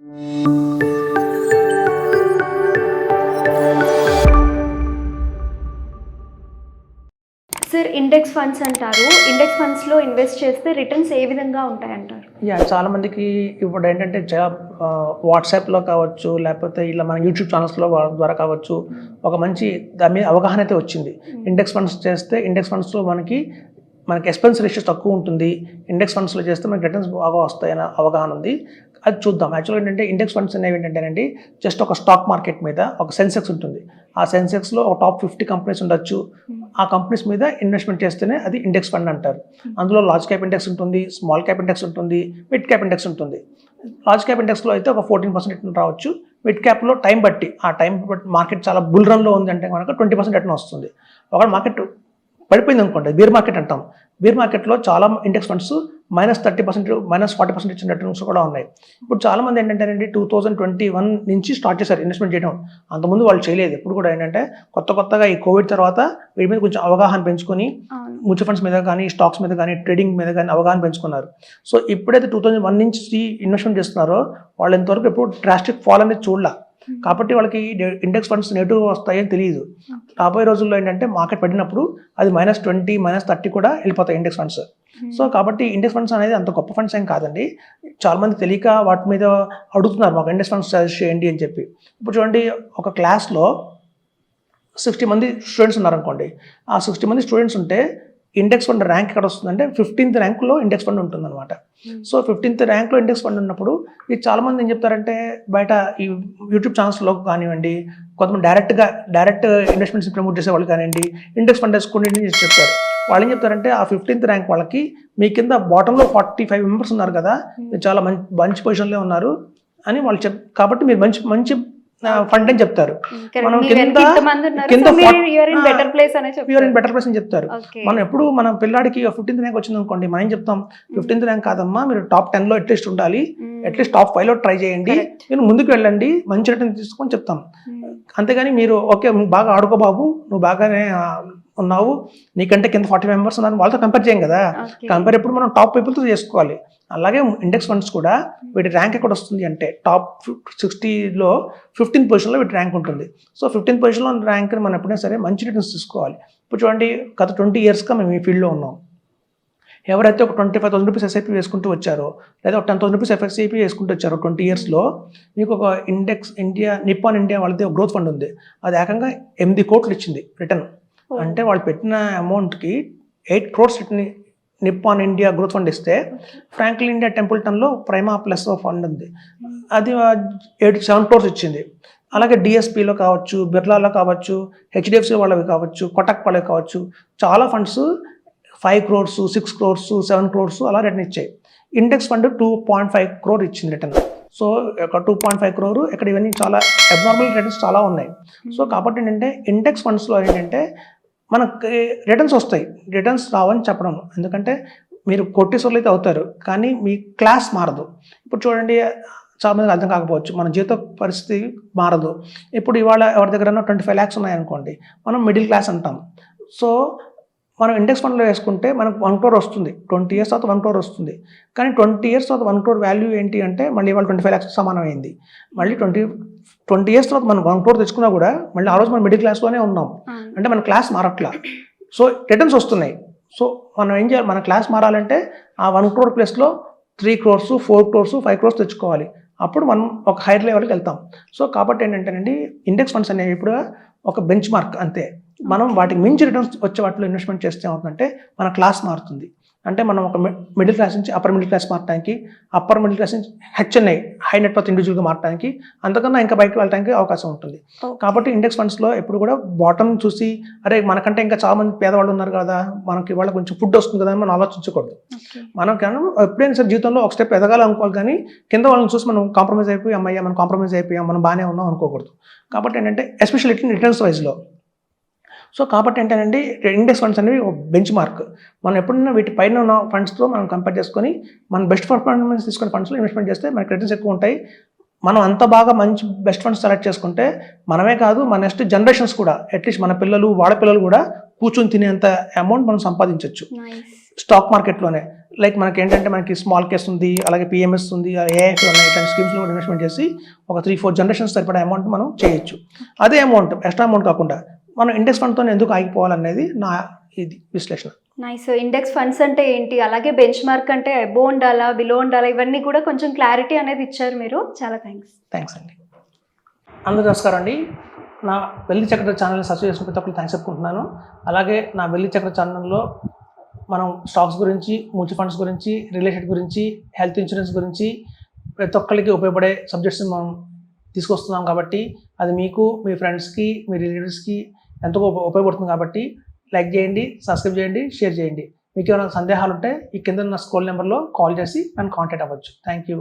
Sir index funds అంటారు. Index ఫండ్స్లో invest చేస్తే రిటర్న్స్ ఏ విధంగా ఉంటాయంటారు? చాలా మందికి ఇప్పుడు ఏంటంటే వాట్సాప్లో కావచ్చు, లేకపోతే ఇలా మన యూట్యూబ్ ఛానల్స్లో ద్వారా కావచ్చు, ఒక మంచి దాని మీద అవగాహన అయితే వచ్చింది. ఇండెక్స్ ఫండ్స్ చేస్తే ఇండెక్స్ ఫండ్స్లో మనకి ఎక్స్పెన్స్ రేషియో తక్కువ ఉంటుంది, ఇండెక్స్ ఫండ్స్లో చేస్తే మనకి రిటర్న్స్ బాగా వస్తాయన్న అవగాహన ఉంది. అది చూద్దాం. యాక్చువల్గా ఏంటంటే ఇండెక్స్ ఫండ్స్ అనేవి ఏంటంటేనండి, జస్ట్ ఒక స్టాక్ మార్కెట్ మీద ఒక సెన్సెక్స్ ఉంటుంది. ఆ సెన్సెక్స్లో ఒక టాప్ 50 కంపెనీస్ ఉండొచ్చు. ఆ కంపెనీస్ మీద ఇన్వెస్ట్మెంట్ చేస్తేనే అది ఇండెక్స్ ఫండ్ అంటారు. అందులో లార్జ్ క్యాప్ ఇండెక్స్ ఉంటుంది, స్మాల్ క్యాప్ ఇండెక్స్ ఉంటుంది, మిడ్ క్యాప్ ఇండెక్స్ ఉంటుంది. లార్జ్ క్యాప్ ఇండెక్స్లో అయితే ఒక 14% రిటర్న్ రావచ్చు. మిడ్ క్యాప్లో టైం బట్టి, ఆ టైం బట్టి మార్కెట్ చాలా బుల్ రన్లో ఉంది అంటే కనుక 20% రిటర్న్ వస్తుంది. ఒకవేళ మార్కెట్ పడిపోయింది అనుకోండి, బీర్ మార్కెట్ అంటాం. బీర్ మార్కెట్లో చాలా ఇండెక్స్ ఫండ్స్ -30%, -40% ఇచ్చిన రిటర్న్స్ కూడా ఉన్నాయి. ఇప్పుడు చాలామంది ఏంటంటే 2021 నుంచి స్టార్ట్ చేశారు ఇన్వెస్ట్మెంట్ చేయడం. అంతకుముందు వాళ్ళు చేయలేదు. ఎప్పుడు కూడా ఏంటంటే కొత్తగా ఈ కోవిడ్ తర్వాత వీటి మీద కొంచెం అవగాహన పెంచుకొని మ్యూచువల్ ఫండ్స్ మీద కానీ, స్టాక్స్ మీద కానీ, ట్రేడింగ్ మీద కానీ అవగాహన పెంచుకున్నారు. సో ఎప్పుడైతే 2001 నుంచి ఇన్వెస్ట్మెంట్ చేస్తున్నారో వాళ్ళు ఇంతవరకు ఎప్పుడు డ్రాస్టిక్ ఫాల్ అనేది చూడాల. కాబట్టి వాళ్ళకి ఇండెక్స్ ఫండ్స్ నెగిటివ్ వస్తాయని తెలియదు. రాబోయే రోజుల్లో ఏంటంటే మార్కెట్ పడినప్పుడు అది -20, -30 కూడా వెళ్ళిపోతాయి ఇండెక్స్ ఫండ్స్. సో కాబట్టి ఇండెక్స్ ఫండ్స్ అనేది అంత గొప్ప ఫండ్స్ ఏం కాదండి. చాలా మంది తెలియక వాటి మీద అడుగుతున్నారు, మాకు ఇండెక్స్ ఫండ్స్ సజెస్ట్ చేయండి అని చెప్పి. ఇప్పుడు చూడండి, ఒక క్లాస్లో 60 మంది స్టూడెంట్స్ ఉన్నారనుకోండి. ఆ 60 మంది స్టూడెంట్స్ ఉంటే ఇండెక్స్ ఫండ్ ర్యాంక్ ఎక్కడ వస్తుందంటే 15th ర్యాంక్లో ఇండెక్స్ ఫండ్ ఉంటుందన్నమాట. సో 15th ర్యాంక్లో ఇండెక్స్ ఫండ్ ఉన్నప్పుడు ఇది చాలామంది ఏం చెప్తారంటే, బయట ఈ యూట్యూబ్ ఛానల్స్లో కానివ్వండి, కొంతమంది డైరెక్ట్ ఇన్వెస్ట్మెంట్స్ ప్రమోట్ చేసే వాళ్ళు కానివ్వండి, ఇండెక్స్ ఫండ్ వేసుకోండి అని చెప్తారు. వాళ్ళు ఏం చెప్తారంటే, ఆ 15th ర్యాంక్ వాళ్ళకి మీ కింద బాటంలో 45 మెంబర్స్ ఉన్నారు కదా, మీరు చాలా మంచి పొజిషన్లో ఉన్నారు అని వాళ్ళు కాబట్టి మీరు మంచి ఫండ్ అని చెప్తారు. మనం బెటర్ ప్లేస్ అని చెప్తారు. మనం ఎప్పుడు మన పిల్లాడికి 15th ర్యాంక్ వచ్చింది అనుకోండి, మనం ఏం చెప్తాం, 15th ర్యాంక్ కాదమ్మా, మీరు టాప్ 10లో అట్లీస్ట్ ఉండాలి, అట్లీస్ట్ టాప్ 5లో ట్రై చేయండి, మీరు ముందుకు వెళ్ళండి, మంచి రిటర్న్ తీసుకొని చెప్తాం. అంతేగాని మీరు ఓకే బాగా ఆడుకో బాబు, నువ్వు బాగానే ఉన్నావు, నీకంటే కింద 40 మెంబర్స్ ఉన్నారు, వాళ్ళతో కంపేర్ చేయం కదా. కంపేర్ ఎప్పుడు మనం టాప్ పీపుల్తో చేసుకోవాలి. అలాగే ఇండెక్స్ ఫండ్స్ కూడా వీటి ర్యాంక్ ఎక్కడ వస్తుంది అంటే టాప్ 60లో 15th పొజిషన్లో వీటి ర్యాంక్ ఉంటుంది. సో 15th పొజిషన్లో ర్యాంక్ని మనం ఎప్పుడైనా సరే మంచి రిటర్న్స్ తీసుకోవాలి. ఇప్పుడు చూడండి, గత 20 ఇయర్స్గా మేము ఈ ఫీల్డ్లో ఉన్నాం. ఎవరైతే ఒక 25,000 రూపీస్ ఎస్ఐపి వేసుకుంటూ వచ్చారో, లేదా ఒక 10,000 రూపీస్ ఎస్ఐపి వేసుకుంటూ వచ్చారో 20 ఇయర్స్లో, మీకు ఒక నిప్పాన్ ఇండియా వాళ్ళది ఒక గ్రోత్ ఫండ్ ఉంది. అది ఏకంగా 8 కోట్లు ఇచ్చింది రిటర్న్. అంటే వాళ్ళు పెట్టిన అమౌంట్కి 8 crores return Nippon India growth fund ఇస్తే, ఫ్రాంక్లిన్ ఇండియా టెంపుల్టన్లో ప్రైమా ప్లస్ ఫండ్ ఉంది, అది 7 crores ఇచ్చింది. అలాగే డిఎస్పిలో కావచ్చు, బిర్లాలో కావచ్చు, హెచ్డిఎఫ్సి వాళ్ళవి కావచ్చు, కొటక్ వాళ్ళవి కావచ్చు, చాలా ఫండ్స్ 5 crores, 6 crores, 7 crores అలా రిటర్న్ ఇచ్చాయి. ఇండెక్స్ ఫండ్ 2.5 crore ఇచ్చింది రిటర్న్. సో ఒక 2.5 crore ఇక్కడ ఇవన్నీ చాలా అబ్నార్మల్ రిటర్న్స్ చాలా ఉన్నాయి. సో కాబట్టి ఏంటంటే ఇండెక్స్ ఫండ్స్లో ఏంటంటే మనకి రిటర్న్స్ వస్తాయి, రిటర్న్స్ రావని చెప్పడం. ఎందుకంటే మీరు కోటీశ్వర్లు అయితే అవుతారు, కానీ మీ క్లాస్ మారదు. ఇప్పుడు చూడండి, చాలా మందికి అర్థం కాకపోవచ్చు, మన జీవిత పరిస్థితి మారదు. ఇప్పుడు ఇవాళ ఎవరి దగ్గర 25 lakhs ఉన్నాయనుకోండి, మనం మిడిల్ క్లాస్ అంటాం. సో మనం ఇండెక్స్ ఫండ్లో వేసుకుంటే మనకు 1 crore వస్తుంది, 20 years తర్వాత 1 crore వస్తుంది. కానీ 20 years తర్వాత 1 crore వాల్యూ ఏంటి అంటే మళ్ళీ ఇవాళ 25 lakhs సమానమైంది. మళ్ళీ 20 years తర్వాత మనం 1 crore తెచ్చుకున్నా కూడా మళ్ళీ ఆ రోజు మనం మిడిల్ క్లాస్లోనే ఉన్నాం. అంటే మన క్లాస్ మారట్లా. సో రిటర్న్స్ వస్తున్నాయి. సో మనం ఏం చేయాలి, మన క్లాస్ మారాలంటే ఆ 1 crore ప్లస్లో 3 crores, 4 crores, 5 crores తెచ్చుకోవాలి. అప్పుడు మనం ఒక హైయర్ లెవెల్కి వెళ్తాం. సో కాబట్టి ఏంటంటేనండి, ఇండెక్స్ ఫండ్స్ అనేవి ఇప్పుడు ఒక బెంచ్ మార్క్ అంతే. మనం వాటికి మించి రిటర్న్స్ వచ్చే వాటిలో ఇన్వెస్ట్మెంట్ చేస్తే ఏమవుతుందంటే మన క్లాస్ మారుతుంది. అంటే మనం ఒక మిడిల్ క్లాస్ నుంచి అప్పర్ మిడిల్ క్లాస్ మారడానికి, అప్పర్ మిడిల్ క్లాస్ నుంచి హెచ్ఎన్ఐ హై నెట్ వర్త్ ఇండివిజువల్గా మారడానికి, అంతకన్నా ఇంకా బయటకు వెళ్ళడానికి అవకాశం ఉంటుంది. కాబట్టి ఇండెక్స్ ఫండ్స్లో ఎప్పుడు కూడా బాటమ్ చూసి, అరే మనకంటే ఇంకా చాలా మంది పేదవాళ్ళు ఉన్నారు కదా, మనకి వాళ్ళ కొంచెం ఫుడ్ వస్తుంది కదా అని మనం ఆలోచించకూడదు. మనం ఎప్పుడైనా సరే జీవితంలో ఒక స్టెప్ ఎదగాలనుకోవాలి, కానీ కింద వాళ్ళని చూసి మనం కాంప్రమైజ్ అయిపోయి అమ్మయ్యా మనం కాంప్రమైజ్ అయిపోయాం, మనం బాగానే ఉన్నాం అనుకోకూడదు. కాబట్టి ఏంటంటే ఎస్పెషల్లీ రిటర్న్స్ వైజ్లో. సో కాబట్టి ఏంటంటే ఇండెక్స్ ఫండ్స్ అనేవి ఒక బెంచ్ మార్క్. మనం ఎప్పుడైనా వీటి పైన ఉన్న ఫండ్స్తో మనం కంపేర్ చేసుకొని మన బెస్ట్ పర్ఫార్మెన్స్ తీసుకునే ఫండ్స్లో ఇన్వెస్ట్మెంట్ చేస్తే మనకి రిటర్న్స్ ఎక్కువ ఉంటాయి. మనం అంత బాగా మంచి బెస్ట్ ఫండ్స్ సెలెక్ట్ చేసుకుంటే మనమే కాదు, మన నెక్స్ట్ జనరేషన్స్ కూడా, అట్లీస్ట్ మన పిల్లలు వాళ్ళ పిల్లలు కూడా కూర్చొని తినేంత అమౌంట్ మనం సంపాదించవచ్చు నైస్. స్టాక్ మార్కెట్లోనే. లైక్ మనకి ఏంటంటే మనకి స్మాల్ కేస్ ఉంది, అలాగే పిఎంఎస్ ఉంది, ఏఐఎఫ్ ఉన్నాయి, ఇట్లాంటి స్కీమ్స్లో ఇన్వెస్ట్మెంట్ చేసి ఒక 3-4 జనరేషన్స్ సరిపడే అమౌంట్ మనం చేయొచ్చు. అదే అమౌంట్ ఎక్స్ట్రా అమౌంట్ కాకుండా మనం ఇండెక్స్ ఫండ్తో ఎందుకు ఆగిపోవాలనేది నా ఇది విశ్లేషణ. నైస్. ఇండెక్స్ ఫండ్స్ అంటే ఏంటి, అలాగే బెంచ్ మార్క్ అంటే అబో ఉండాలా బిలో ఉండాలా, ఇవన్నీ కూడా కొంచెం క్లారిటీ అనేది ఇచ్చారు మీరు. చాలా థ్యాంక్స్ అండి. అందరూ నమస్కారం అండి. నా వెల్లి చక్ర ఛానల్ని సబ్స్క్రైబ్ చేసుకుని ప్రతి ఒక్కరు థ్యాంక్స్ చెప్పుకుంటున్నాను. అలాగే నా వెల్లి చక్ర ఛానల్లో మనం స్టాక్స్ గురించి, మ్యూచువల్ ఫండ్స్ గురించి, రియల్ ఎస్టేట్ గురించి, హెల్త్ ఇన్సూరెన్స్ గురించి ప్రతి ఒక్కరికి ఉపయోగపడే సబ్జెక్ట్స్ మనం తీసుకొస్తున్నాం కాబట్టి అది మీకు, మీ ఫ్రెండ్స్కి, మీ రిలేటివ్స్కి ఎంతో ఉపయోగపడుతుంది. కాబట్టి లైక్ చేయండి, సబ్స్క్రైబ్ చేయండి, షేర్ చేయండి. మీకు ఏమైనా సందేహాలు ఉంటే ఈ కింద ఉన్న స్క్రోల్ నెంబర్లో కాల్ చేసి నన్ను కాంటాక్ట్ అవ్వచ్చు. Thank you.